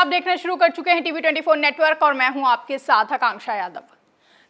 आप देखना शुरू कर चुके हैं टीवी 24 नेटवर्क और मैं हूं आपके साथ आकांक्षा यादव।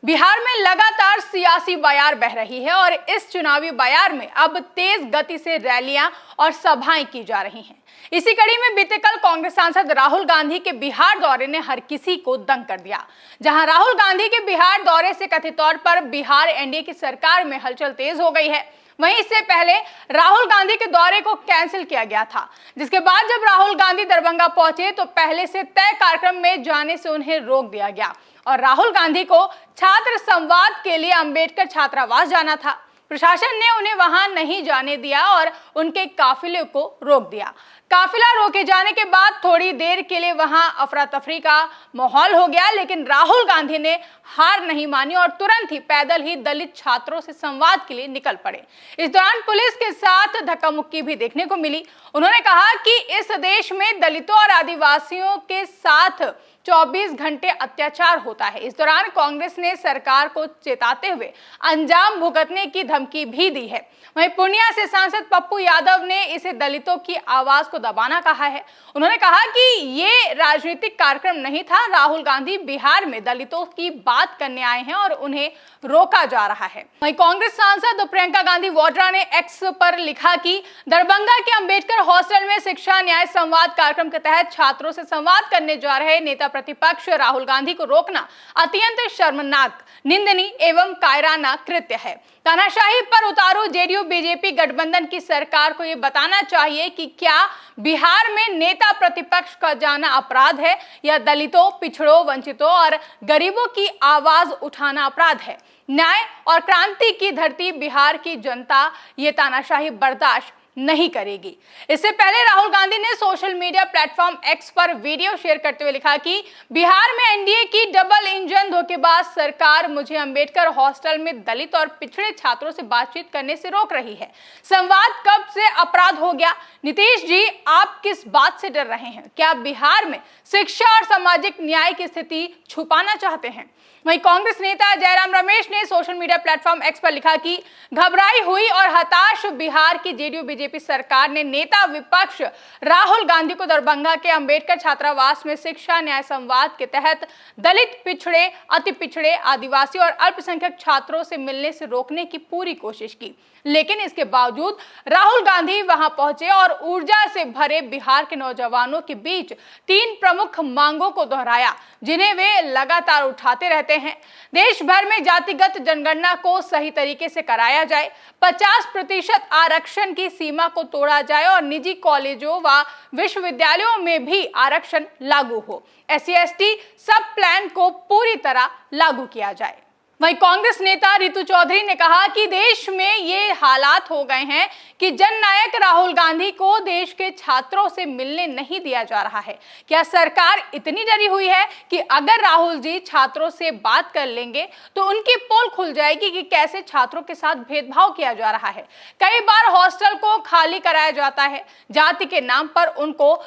बिहार में लगातार सियासी बयार बह रही है और इस चुनावी बयार में अब तेज गति से रैलियां और सभाएं की जा रही हैं। इसी कड़ी में बीते कल कांग्रेस सांसद राहुल गांधी के बिहार दौरे ने हर किसी को दंग कर दिया। जहां राहुल गांधी के बिहार दौरे से कथित तौर पर बिहार एनडीए की सरकार में हलचल तेज हो गई है, वहीं इससे पहले राहुल गांधी के दौरे को कैंसिल किया गया था, जिसके बाद जब राहुल गांधी दरभंगा पहुंचे तो पहले से तय कार्यक्रम में जाने से उन्हें रोक दिया गया और राहुल गांधी को छात्र संवाद के लिए अंबेडकर छात्रावास जाना था। प्रशासन ने उन्हें वहां नहीं जाने दिया और उनके काफिले को रोक दिया। काफिला रोके जाने के बाद थोड़ी देर के लिए वहां अफरा तफरी का माहौल हो गया, लेकिन राहुल गांधी ने हार नहीं मानी और तुरंत ही पैदल ही दलित छात्रों से संवाद के लिए निकल पड़े। इस दौरान पुलिस के साथ धक्का मुक्की भी देखने को मिली। उन्होंने कहा कि इस देश में दलितों और आदिवासियों के साथ 24 घंटे अत्याचार होता है। इस दौरान कांग्रेस ने सरकार को चेताते हुए अंजाम भुगतने की धमकी भी दी है। वहीं पूर्णिया से सांसद पप्पू यादव ने इसे दलितों की आवाज को दबाना कहा है। उन्होंने कहा कि ये राजनीतिक कार्यक्रम नहीं था, राहुल गांधी बिहार में दलितों की बात करने आए हैं और उन्हें रोका जा रहा है। वहीं कांग्रेस सांसद प्रियंका गांधी वाड्रा ने एक्स पर लिखा कि दरभंगा के अंबेडकर हॉस्टल में शिक्षा न्याय संवाद कार्यक्रम के तहत छात्रों से संवाद करने जा रहे नेता प्रतिपक्ष राहुल गांधी को रोकना अत्यंत शर्मनाक, निंदनीय एवं कायराना कृत्य है। तानाशाही पर उतारू जेडीयू बीजेपी गठबंधन की सरकार को ये बताना चाहिए कि क्या बिहार में नेता प्रतिपक्ष का जाना अपराध है या दलितों, पिछड़ों, वंचितों और गरीबों की आवाज उठाना अपराध है। न्याय और क्रांति की धरती बिहार की जनता ये तानाशाही बर्दाश्त नहीं करेगी। इससे पहले राहुल गांधी ने सोशल मीडिया प्लेटफॉर्म एक्स पर वीडियो शेयर करते हुए लिखा कि बिहार में एनडीए की डबल इंजन धोखेबाज सरकार मुझे अंबेडकर हॉस्टल में दलित और पिछड़े छात्रों से बातचीत करने से रोक रही है। संवाद कब से अपराध हो गया? नीतीश जी, आप किस बात से डर रहे हैं? क्या बिहार में शिक्षा और सामाजिक न्याय की स्थिति छुपाना चाहते हैं? वहीं कांग्रेस नेता जयराम रमेश ने सोशल मीडिया प्लेटफॉर्म एक्स पर लिखा कि घबराई हुई और हताश बिहार की जेडीयू बीजेपी सरकार ने नेता विपक्ष राहुल गांधी को दरभंगा के अंबेडकर छात्रावास में शिक्षा न्याय संवाद के तहत दलित, पिछड़े, अति पिछड़े, आदिवासी और अल्पसंख्यक छात्रों से मिलने से रोकने की पूरी कोशिश की, लेकिन इसके बावजूद राहुल गांधी वहां पहुंचे और ऊर्जा से भरे बिहार के नौजवानों के बीच 3 प्रमुख मांगों को दोहराया, जिन्हें वे लगातार उठाते रहते हैं। देश भर में जातिगत जनगणना को सही तरीके से कराया जाए, 50% आरक्षण की सीमा को तोड़ा जाए और निजी कॉलेजों व विश्वविद्यालयों में भी आरक्षण लागू हो। SC/ST सब प्लान को पूरी तरह लागू किया जाए। वहीं कांग्रेस नेता रितु चौधरी ने कहा कि देश में ये हालात हो गए हैं कि जननायक राहुल गांधी को देश के छात्रों से मिलने नहीं दिया जा रहा है। क्या सरकार इतनी डरी हुई है कि अगर राहुल जी छात्रों से बात कर लेंगे तो उनकी पोल खुल जाएगी कि कैसे छात्रों के साथ भेदभाव किया जा रहा है? कई बार हॉस्टल को खाली कराया जाता है, जाति के नाम पर उनको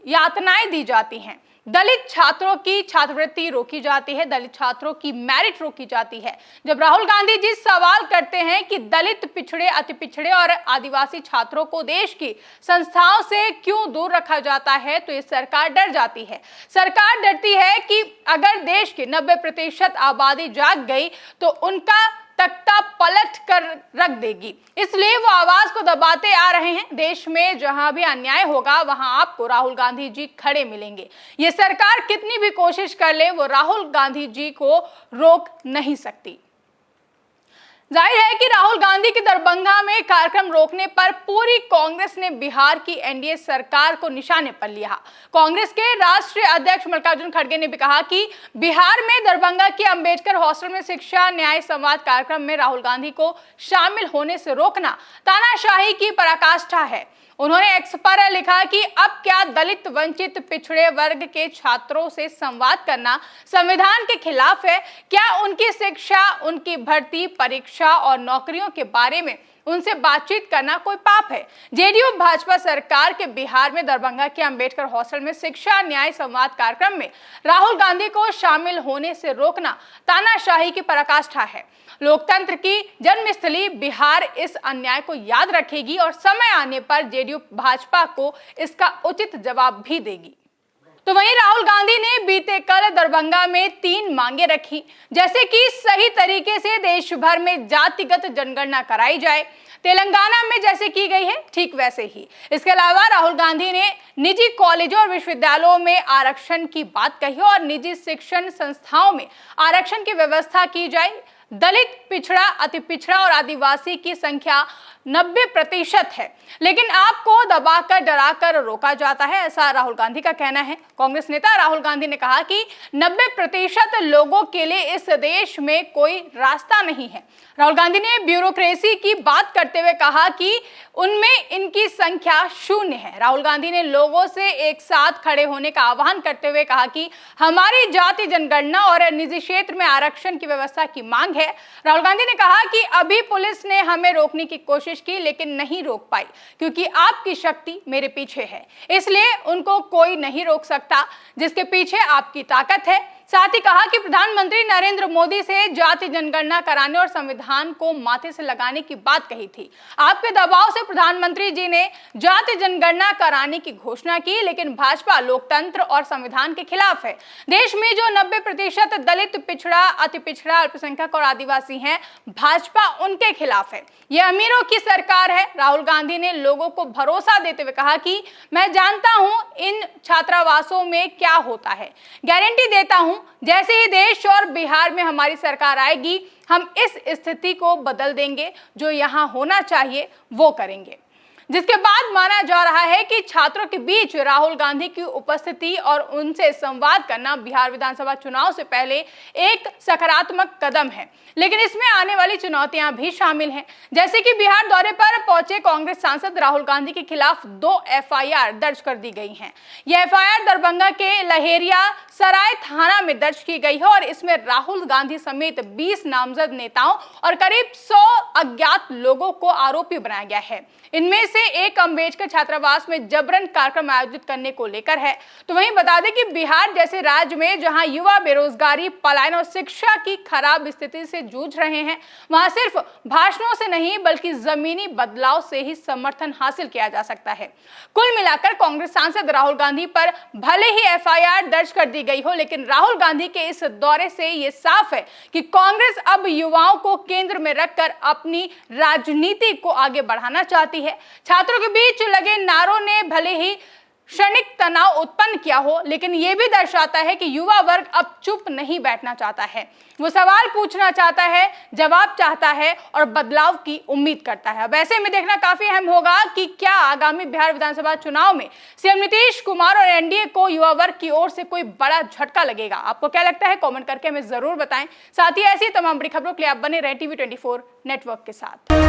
यातनाएं दी जाती हैं, दलित छात्रों की छात्रवृत्ति रोकी जाती है, दलित छात्रों की मेरिट रोकी जाती है। जब राहुल गांधी जी सवाल करते हैं कि दलित, पिछड़े, अति पिछड़े और आदिवासी छात्रों को देश की संस्थाओं से क्यों दूर रखा जाता है, तो ये सरकार डर जाती है। सरकार डरती है कि अगर देश की 90% आबादी जाग गई तो उनका तख्ता पलट कर रख देगी, इसलिए वो आवाज को दबाते आ रहे हैं। देश में जहां भी अन्याय होगा वहां आपको राहुल गांधी जी खड़े मिलेंगे। ये सरकार कितनी भी कोशिश कर ले, वो राहुल गांधी जी को रोक नहीं सकती। जाहिर है कि राहुल गांधी के दरभंगा में कार्यक्रम रोकने पर पूरी कांग्रेस ने बिहार की एनडीए सरकार को निशाने पर लिया। कांग्रेस के राष्ट्रीय अध्यक्ष मल्लिकार्जुन खड़गे ने भी कहा कि बिहार में दरभंगा के अंबेडकर हॉस्टल में शिक्षा न्याय संवाद कार्यक्रम में राहुल गांधी को शामिल होने से रोकना तानाशाही की पराकाष्ठा है। उन्होंने एक्स पर लिखा कि अब क्या दलित, वंचित, पिछड़े वर्ग के छात्रों से संवाद करना संविधान के खिलाफ है? क्या उनकी शिक्षा, उनकी भर्ती, परीक्षा और नौकरियों के बारे में उनसे बातचीत करना कोई पाप है? जेडीयू भाजपा सरकार के बिहार में दरभंगा के अंबेडकर हॉस्टल में शिक्षा न्याय संवाद कार्यक्रम में राहुल गांधी को शामिल होने से रोकना तानाशाही की पराकाष्ठा है। लोकतंत्र की जन्मस्थली बिहार इस अन्याय को याद रखेगी और समय आने पर जेडीयू भाजपा को इसका उचित जवाब भी देगी। तो वहीं राहुल गांधी ने बीते कल दरभंगा में 3 मांगे रखी, जैसे कि सही तरीके से देश भर में जातिगत जनगणना कराई जाए, तेलंगाना में जैसे की गई है ठीक वैसे ही। इसके अलावा राहुल गांधी ने निजी कॉलेजों और विश्वविद्यालयों में आरक्षण की बात कही और निजी शिक्षण संस्थाओं में आरक्षण की व्यवस्था की जाए। दलित, पिछड़ा, अति पिछड़ा और आदिवासी की संख्या 90% है, लेकिन आपको दबाकर डराकर रोका जाता है, ऐसा राहुल गांधी का कहना है। कांग्रेस नेता राहुल गांधी ने कहा कि 90% लोगों के लिए इस देश में कोई रास्ता नहीं है। राहुल गांधी ने ब्यूरोक्रेसी की बात करते हुए कहा कि उनमें इनकी संख्या 0 है। राहुल गांधी ने लोगों से एक साथ खड़े होने का आह्वान करते हुए कहा कि हमारी जाति जनगणना और निजी क्षेत्र में आरक्षण की व्यवस्था की मांग है। राहुल गांधी ने कहा कि अभी पुलिस ने हमें रोकने की कोशिश की, लेकिन नहीं रोक पाई, क्योंकि आपकी शक्ति मेरे पीछे है, इसलिए उनको कोई नहीं रोक सकता जिसके पीछे आपकी ताकत है। साथ ही कहा कि प्रधानमंत्री नरेंद्र मोदी से जाति जनगणना कराने और संविधान को माथे से लगाने की बात कही थी। आपके दबाव से प्रधानमंत्री जी ने जाति जनगणना कराने की घोषणा की, लेकिन भाजपा लोकतंत्र और संविधान के खिलाफ है। देश में जो 90% दलित, पिछड़ा, अति पिछड़ा, अल्पसंख्यक और आदिवासी हैं, भाजपा उनके खिलाफ है। यह अमीरों की सरकार है। राहुल गांधी ने लोगों को भरोसा देते हुए कहा कि मैं जानता हूं इन छात्रावासों में क्या होता है, गारंटी देता हूं जैसे ही देश और बिहार में हमारी सरकार आएगी, हम इस स्थिति को बदल देंगे, जो यहां होना चाहिए वो करेंगे। जिसके बाद माना जा रहा है कि छात्रों के बीच राहुल गांधी की उपस्थिति और उनसे संवाद करना बिहार विधानसभा चुनाव से पहले एक सकारात्मक कदम है, लेकिन इसमें आने वाली चुनौतियां भी शामिल हैं। जैसे कि बिहार दौरे पर पहुंचे कांग्रेस सांसद राहुल गांधी के खिलाफ 2 एफआईआर दर्ज कर दी गई हैं। यह एफआईआर दरभंगा के लहेरिया सराय थाना में दर्ज की गई है और इसमें राहुल गांधी समेत 20 नामजद नेताओं और करीब 100 अज्ञात लोगों को आरोपी बनाया गया है। इनमें से एक अम्बेडकर छात्रावास में जबरन कार्यक्रम आयोजित करने को लेकर है। तो वहीं बता दें कि बिहार जैसे राज्य में जहां युवा बेरोजगारी, पलायन और शिक्षा की खराब स्थिति से जूझ रहे हैं, वहां सिर्फ भाषणों से नहीं बल्कि जमीनी बदलाव से ही समर्थन हासिल किया जा सकता है। कुल मिलाकर कांग्रेस सांसद राहुल गांधी पर भले ही एफआईआर दर्ज कर दी गई हो, लेकिन राहुल गांधी के इस दौरे से ये साफ है कि कांग्रेस अब युवाओं को केंद्र में रखकर अपनी राजनीति को आगे बढ़ाना चाहती है। छात्रों के बीच लगे नारों ने भले ही क्षणिक तनाव उत्पन्न किया हो, लेकिन यह भी दर्शाता है कि युवा वर्ग अब चुप नहीं बैठना चाहता है। वो सवाल पूछना चाहता है, जवाब चाहता है और बदलाव की उम्मीद करता है। अब ऐसे में देखना काफी अहम होगा कि क्या आगामी बिहार विधानसभा चुनाव में सीएम नीतीश कुमार और एनडीए को युवा वर्ग की ओर से कोई बड़ा झटका लगेगा। आपको क्या लगता है, कमेंट करके हमें जरूर बताएं। साथ ही ऐसी तमाम बड़ी खबरों के लिए आप बने रहे टीवी 24 नेटवर्क के साथ।